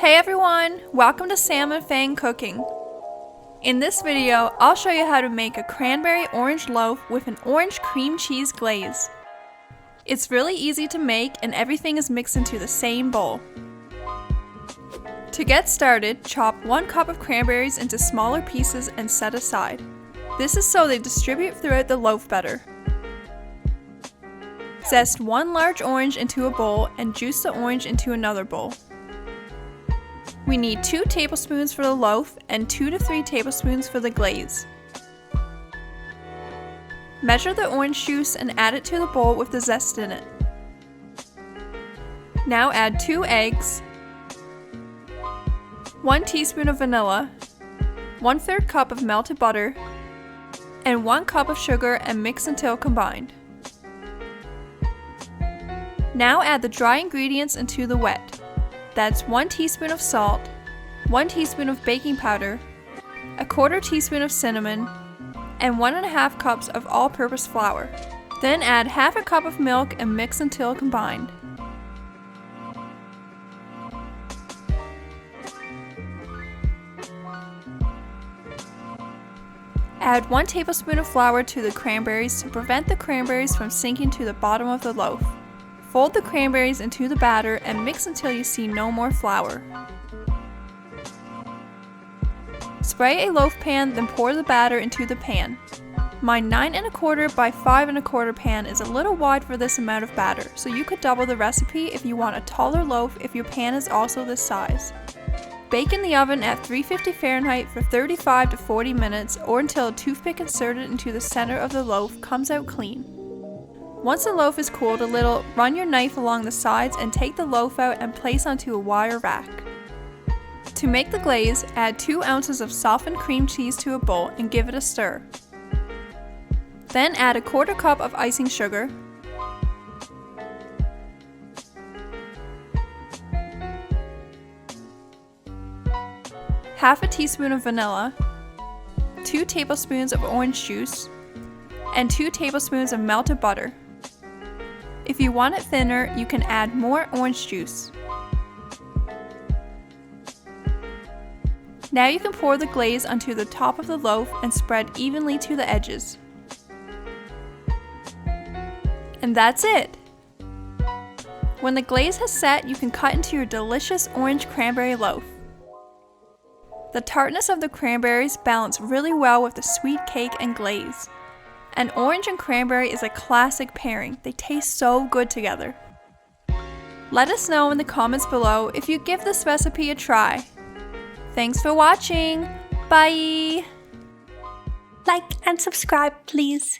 Hey everyone! Welcome to Sam and Fang Cooking. In this video, I'll show you how to make a cranberry orange loaf with an orange cream cheese glaze. It's really easy to make and everything is mixed into the same bowl. To get started, chop 1 cup of cranberries into smaller pieces and set aside. This is so they distribute throughout the loaf better. Zest 1 large orange into a bowl and juice the orange into another bowl. We need 2 tablespoons for the loaf and 2 to 3 tablespoons for the glaze. Measure the orange juice and add it to the bowl with the zest in it. Now add 2 eggs, 1 teaspoon of vanilla, 1/3 cup of melted butter, and 1 cup of sugar and mix until combined. Now add the dry ingredients into the wet. That's 1 teaspoon of salt, 1 teaspoon of baking powder, 1/4 teaspoon of cinnamon, and 1½ cups of all-purpose flour. Then add 1/2 cup of milk and mix until combined. Add 1 tablespoon of flour to the cranberries to prevent the cranberries from sinking to the bottom of the loaf. Fold the cranberries into the batter and mix until you see no more flour. Spray a loaf pan, then pour the batter into the pan. My 9¼ by 5¼ pan is a little wide for this amount of batter, so you could double the recipe if you want a taller loaf if your pan is also this size. Bake in the oven at 350 Fahrenheit for 35 to 40 minutes or until a toothpick inserted into the center of the loaf comes out clean. Once the loaf is cooled a little, run your knife along the sides and take the loaf out and place onto a wire rack. To make the glaze, add 2 ounces of softened cream cheese to a bowl and give it a stir. Then add 1/4 cup of icing sugar, half a teaspoon of vanilla, 2 tablespoons of orange juice, and 2 tablespoons of melted butter. If you want it thinner, you can add more orange juice. Now you can pour the glaze onto the top of the loaf and spread evenly to the edges. And that's it! When the glaze has set, you can cut into your delicious orange cranberry loaf. The tartness of the cranberries balance really well with the sweet cake and glaze. And orange and cranberry is a classic pairing. They taste so good together. Let us know in the comments below if you give this recipe a try. Thanks for watching. Bye! Like and subscribe, please.